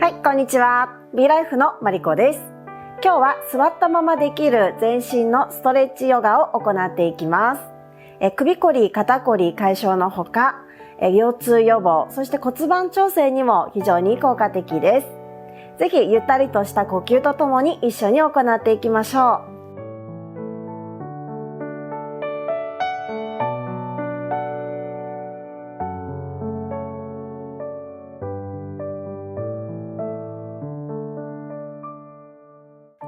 はい、こんにちは。ビーライフのマリコです。今日は座ったままできる全身のストレッチヨガを行っていきます。首こり、肩こり解消のほか、腰痛予防、そして骨盤調整にも非常に効果的です。ぜひゆったりとした呼吸とともに一緒に行っていきましょう。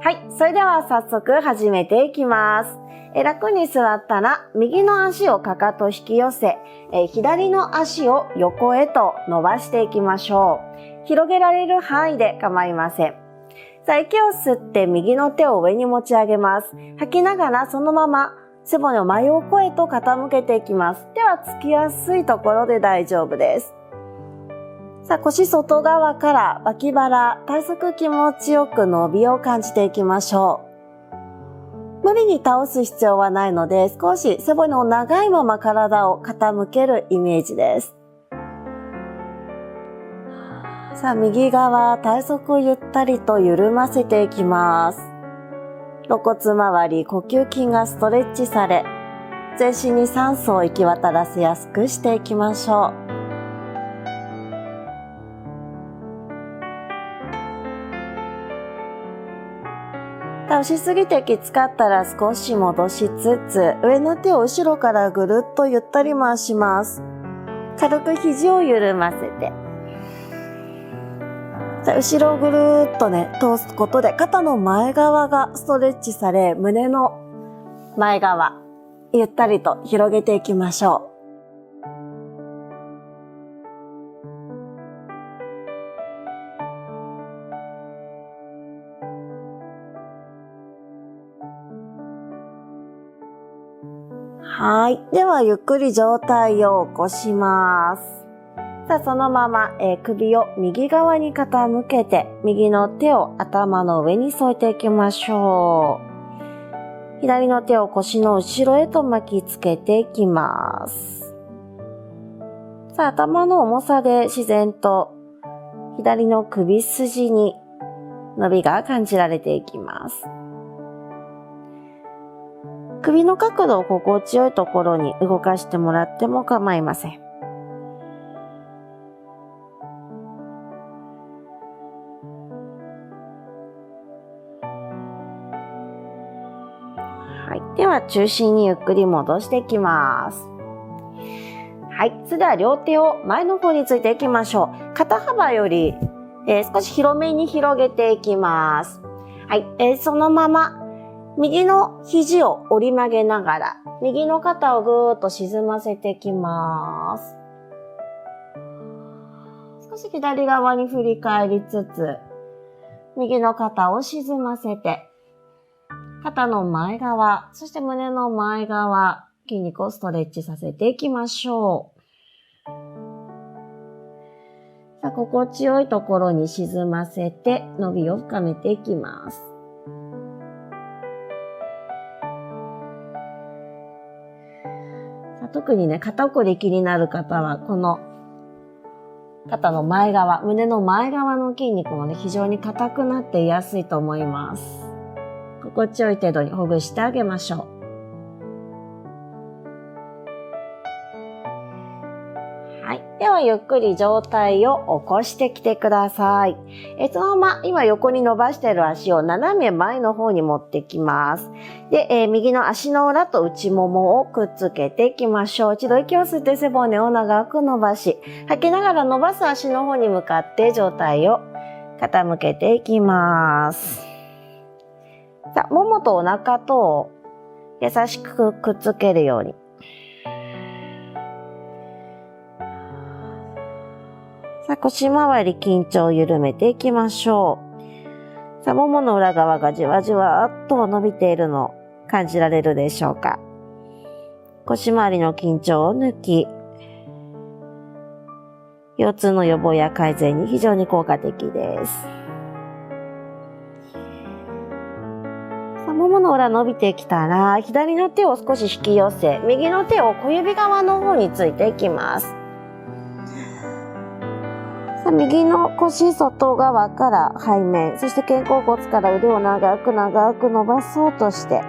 はい。それでは早速始めていきます。楽に座ったら、右の足をかかと引き寄せ、左の足を横へと伸ばしていきましょう。広げられる範囲で構いません。さあ、息を吸って右の手を上に持ち上げます。吐きながらそのまま背骨を真横へと傾けていきます。手はつきやすいところで大丈夫です。さあ、腰外側から脇腹、体側気持ちよく伸びを感じていきましょう。無理に倒す必要はないので、少し背骨を長いまま体を傾けるイメージです。さあ、右側、体側をゆったりと緩ませていきます。肋骨周り、呼吸筋がストレッチされ、全身に酸素を行き渡らせやすくしていきましょう。倒しすぎてきつかったら少し戻しつつ、上の手を後ろからぐるっとゆったり回します。軽く肘を緩ませて。後ろをぐるっと通すことで肩の前側がストレッチされ、胸の前側、ゆったりと広げていきましょう。はい。では、ゆっくり上体を起こします。さあ、そのまま、首を右側に傾けて、右の手を頭の上に添えていきましょう。左の手を腰の後ろへと巻きつけていきます。さあ、頭の重さで自然と左の首筋に伸びが感じられていきます。首の角度を心地よいところに動かしてもらっても構いません。はい。では中心にゆっくり戻していきます。はい。それでは両手を前の方についていきましょう。肩幅より、少し広めに広げていきます。はい。そのまま右の肘を折り曲げながら、右の肩をぐーっと沈ませていきます。少し左側に振り返りつつ、右の肩を沈ませて、肩の前側、そして胸の前側、筋肉をストレッチさせていきましょう。さあ、心地よいところに沈ませて、伸びを深めていきます。特に肩こり気になる方は、この肩の前側、胸の前側の筋肉も非常に硬くなっていやすいと思います。心地よい程度にほぐしてあげましょう。はい。では、ゆっくり上体を起こしてきてください。そのまま、今横に伸ばしている足を斜め前の方に持ってきます。で、右の足の裏と内ももをくっつけていきましょう。一度息を吸って背骨を長く伸ばし、吐きながら伸ばす足の方に向かって上体を傾けていきます。さあ、ももとお腹と優しくくっつけるように。さあ、腰回り緊張を緩めていきましょう。さあ、ももの裏側がじわじわっと伸びているのを感じられるでしょうか。腰回りの緊張を抜き、腰痛の予防や改善に非常に効果的です。さあ、ももの裏伸びてきたら、左の手を少し引き寄せ、右の手を小指側の方についていきます。右の腰外側から背面、そして肩甲骨から腕を長く長く伸ばそうとして、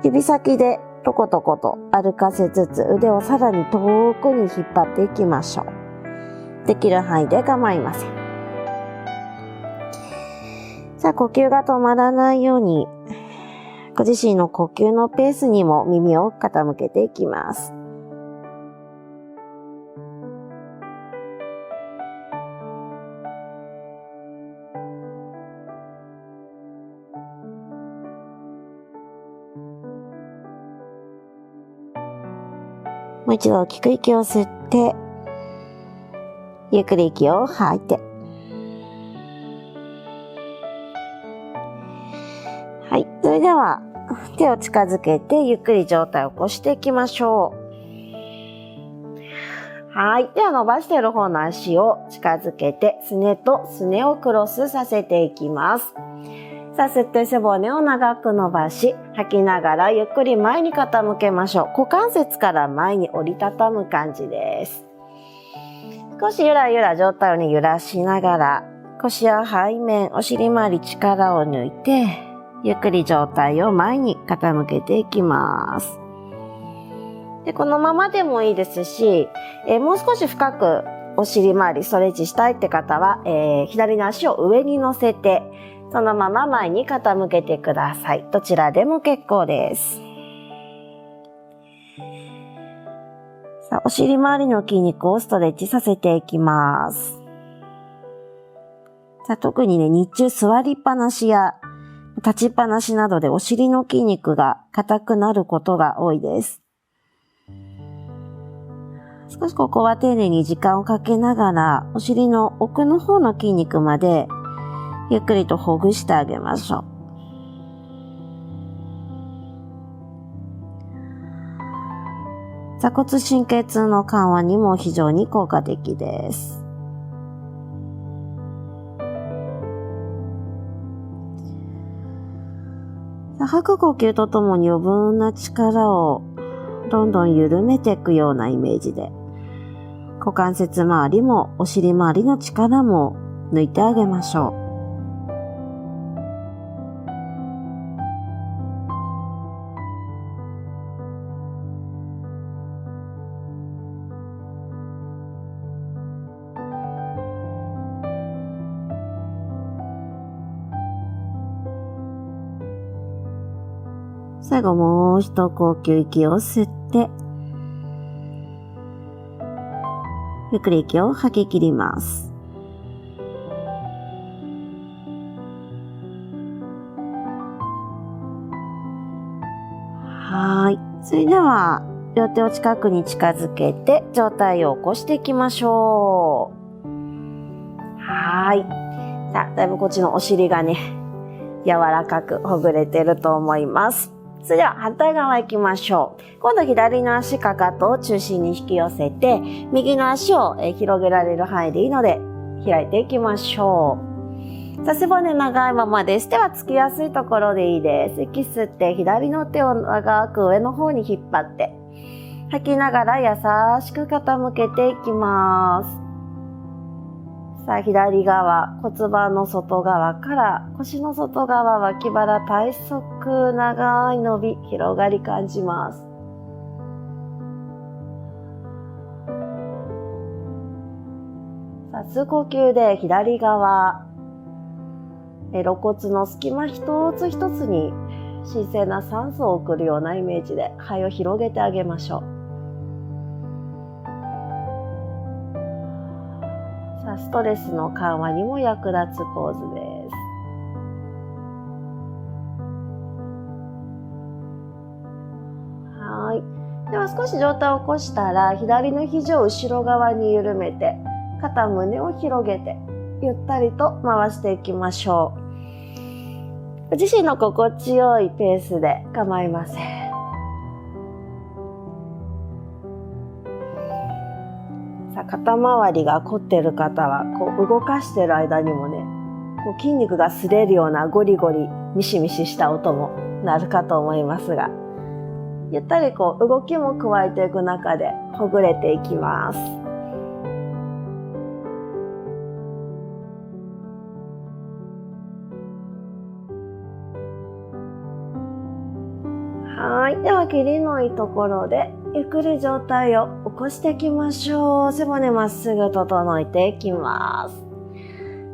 指先でトコトコと歩かせつつ腕をさらに遠くに引っ張っていきましょう。できる範囲で構いません。さあ、呼吸が止まらないように、ご自身の呼吸のペースにも耳を傾けていきます。もう一度大きく息を吸って、ゆっくり息を吐いて。はい。それでは、手を近づけて、ゆっくり上体を起こしていきましょう。はい。では伸ばしている方の足を近づけて、すねとすねをクロスさせていきます。さあ、吸って背骨を長く伸ばし、吐きながらゆっくり前に傾けましょう。股関節から前に折りたたむ感じです。少しゆらゆら上体を揺らしながら、腰や背面、お尻周り力を抜いて、ゆっくり上体を前に傾けていきます。で、このままでもいいですし、もう少し深くお尻周りストレッチしたいって方は、左の足を上に乗せて、そのまま前に傾けてください。どちらでも結構です。さあ、お尻周りの筋肉をストレッチさせていきます。さあ、特にね、日中座りっぱなしや立ちっぱなしなどでお尻の筋肉が硬くなることが多いです。少しここは丁寧に時間をかけながら、お尻の奥の方の筋肉までゆっくりとほぐしてあげましょう。坐骨神経痛の緩和にも非常に効果的です。吐く呼吸とともに余分な力をどんどん緩めていくようなイメージで、股関節周りもお尻周りの力も抜いてあげましょう。最後もう一呼吸息を吸って、ゆっくり息を吐き切ります。はい。それでは、両手を近くに近づけて、上体を起こしていきましょう。はい。さあ、だいぶこっちのお尻がね、柔らかくほぐれてると思います。それでは反対側行きましょう。今度左の足かかとを中心に引き寄せて、右の足を広げられる範囲でいいので開いていきましょう。さあ、背骨長いままです。手はつきやすいところでいいです。息吸って左の手を長く上の方に引っ張って、吐きながら優しく傾けていきます。さあ、左側、骨盤の外側から腰の外側、脇腹、体側、長い伸び、広がり感じます。さあ、吸う呼吸で左側、肋骨の隙間一つ一つに神聖な酸素を送るようなイメージで肺を広げてあげましょう。ストレスの緩和にも役立つポーズです。はい。では少し上体を起こしたら、左の肘を後ろ側に緩めて、肩胸を広げて、ゆったりと回していきましょう。自身の心地よいペースで構いません。肩周りが凝っている方はこう動かしている間にもね、こう筋肉が擦れるようなゴリゴリミシミシした音も鳴るかと思いますが、ゆったりこう動きも加えていく中でほぐれていきます。はい。では、切りのいいところで、ゆっくり上体を起こしていきましょう。背骨まっすぐ整えていきます。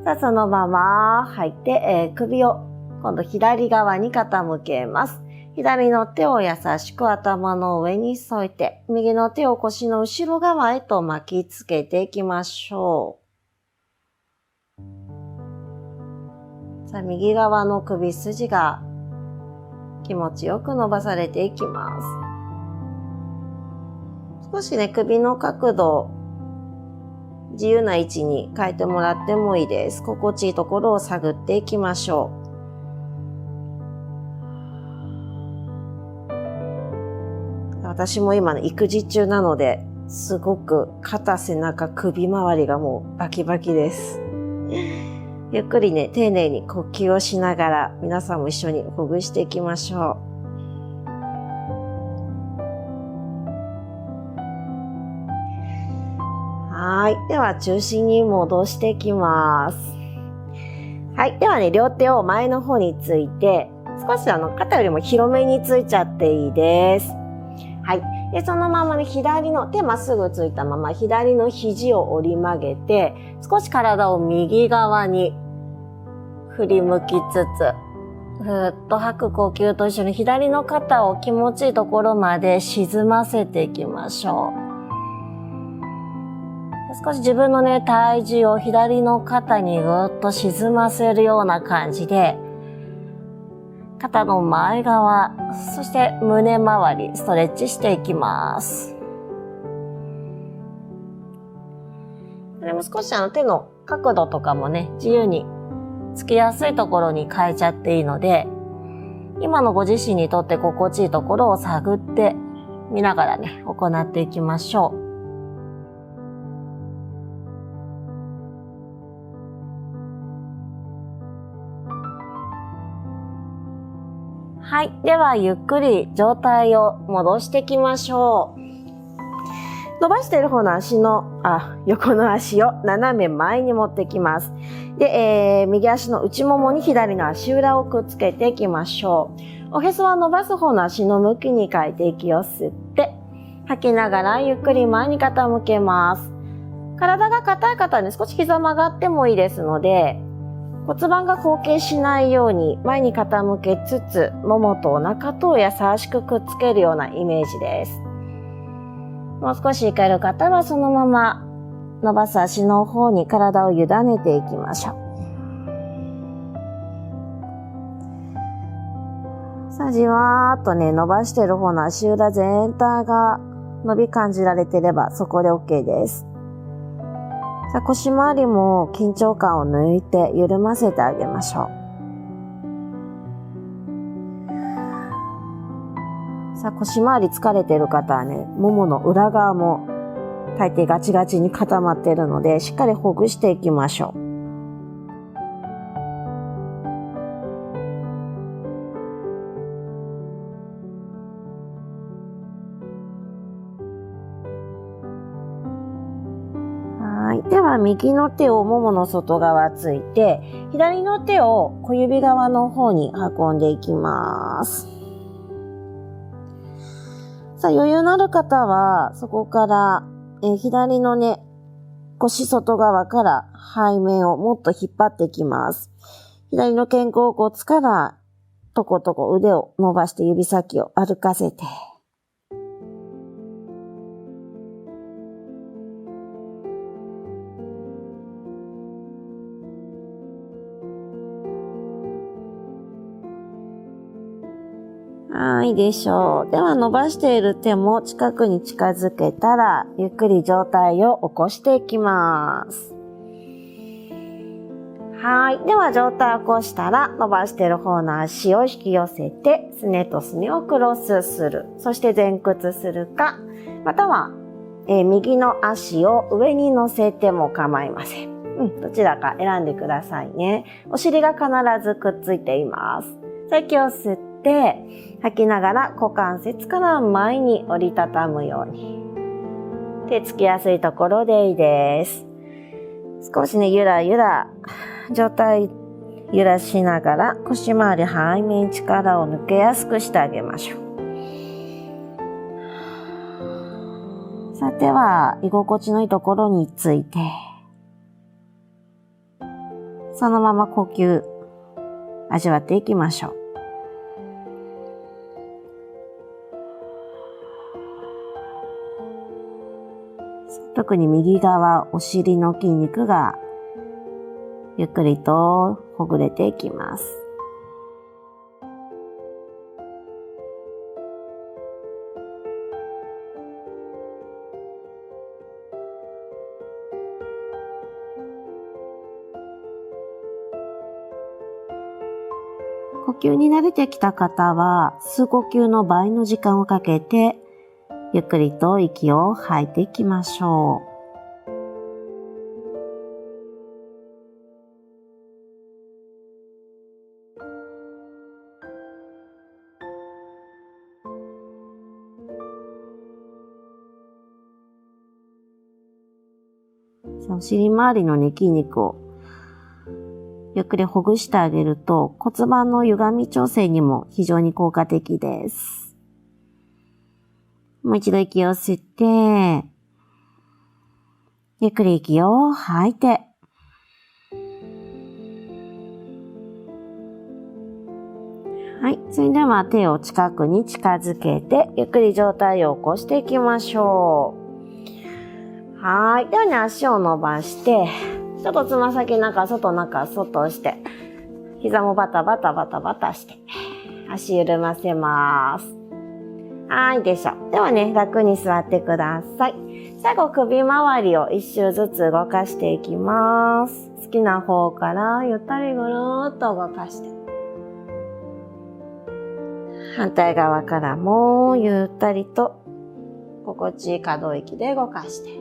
さあ、そのまま吐いて、首を今度左側に傾けます。左の手を優しく頭の上に添えて、右の手を腰の後ろ側へと巻きつけていきましょう。さあ、右側の首筋が気持ちよく伸ばされていきます。少しね、首の角度、自由な位置に変えてもらってもいいです。心地いいところを探っていきましょう。私も今ね、育児中なので、すごく肩、背中、首周りがもうバキバキです。ゆっくりね、丁寧に呼吸をしながら、皆さんも一緒にほぐしていきましょう。はい。では、中心に戻していきます。はい。ではね、両手を前の方について、少し肩よりも広めについちゃっていいです。はい。で、そのままね、左の手まっすぐついたまま、左の肘を折り曲げて、少し体を右側に振り向きつつ、ふーっと吐く呼吸と一緒に左の肩を気持ちいいところまで沈ませていきましょう。少し自分のね、体重を左の肩にぐーっと沈ませるような感じで、肩の前側、そして胸周り、ストレッチしていきます。でも少し手の角度とかもね、自由につきやすいところに変えちゃっていいので、今のご自身にとって心地いいところを探ってみながらね、行っていきましょう。はい。では、ゆっくり上体を戻していきましょう。伸ばしている方の横の足を斜め前に持ってきます。で、右足の内ももに左の足裏をくっつけていきましょう。おへそは伸ばす方の足の向きに変えて息を吸って、吐きながらゆっくり前に傾けます。体が硬い方に少し膝曲がってもいいですので、骨盤が後傾しないように前に傾けつつ、ももとお腹と優しくくっつけるようなイメージです。もう少しいける方はそのまま伸ばす足の方に体を委ねていきましょう。さあ、じわーっとね、伸ばしている方の足裏全体が伸び感じられていればそこで OK です。さあ、腰回りも緊張感を抜いて緩ませてあげましょう。さあ、腰回り疲れている方はね、ももの裏側も大抵ガチガチに固まっているので、しっかりほぐしていきましょう。では、右の手をももの外側ついて、左の手を小指側の方に運んでいきます。さあ、余裕のある方は、そこから、左のね、腰外側から背面をもっと引っ張っていきます。左の肩甲骨から、とことこ腕を伸ばして指先を歩かせて、はい、でしょう。では伸ばしている手も近くに近づけたら、ゆっくり上体を起こしていきます。はい。では上体を起こしたら、伸ばしている方の足を引き寄せて、すねとすねをクロスする。そして前屈するか、または、右の足を上に乗せても構いません。どちらか選んでくださいね。お尻が必ずくっついています。さあ、息を吸って、て、吐きながら股関節から前に折りたたむように。手つきやすいところでいいです。少しね、ゆらゆら、上体揺らしながら腰回り背面力を抜けやすくしてあげましょう。さては、居心地のいいところについて、そのまま呼吸、味わっていきましょう。特に右側、お尻の筋肉がゆっくりとほぐれていきます。呼吸に慣れてきた方は、吸う呼吸の倍の時間をかけて、ゆっくりと息を吐いていきましょう。お尻周りのね、筋肉をゆっくりほぐしてあげると骨盤の歪み調整にも非常に効果的です。もう一度息を吸って、ゆっくり息を吐いて、はい。それでは手を近くに近づけて、ゆっくり上体を起こしていきましょう。はい。ではね、足を伸ばして、ちょっとつま先中外して、膝もバタバタバタバタして、足緩ませます。はい、でしょ。ではね、楽に座ってください。最後、首周りを一周ずつ動かしていきます。好きな方からゆったりぐるーっと動かして。反対側からもゆったりと心地いい可動域で動かして。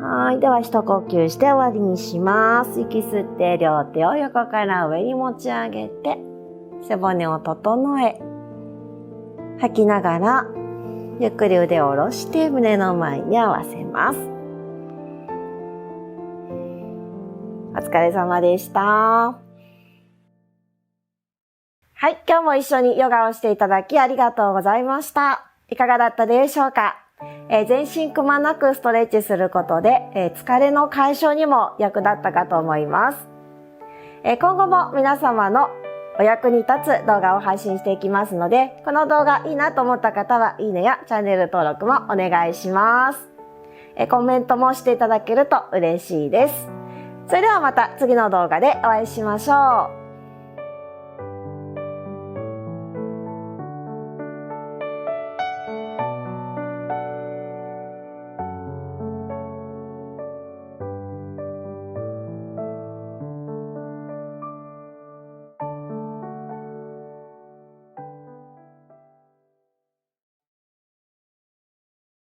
はい。では一呼吸して終わりにします。息吸って両手を横から上に持ち上げて、背骨を整え、吐きながらゆっくり腕を下ろして胸の前に合わせます。お疲れ様でした。はい。今日も一緒にヨガをしていただきありがとうございました。いかがだったでしょうか？全身くまなくストレッチすることで、疲れの解消にも役立ったかと思います。今後も皆様のお役に立つ動画を配信していきますので、この動画いいなと思った方は、いいねやチャンネル登録もお願いします。コメントもしていただけると嬉しいです。それではまた次の動画でお会いしましょう。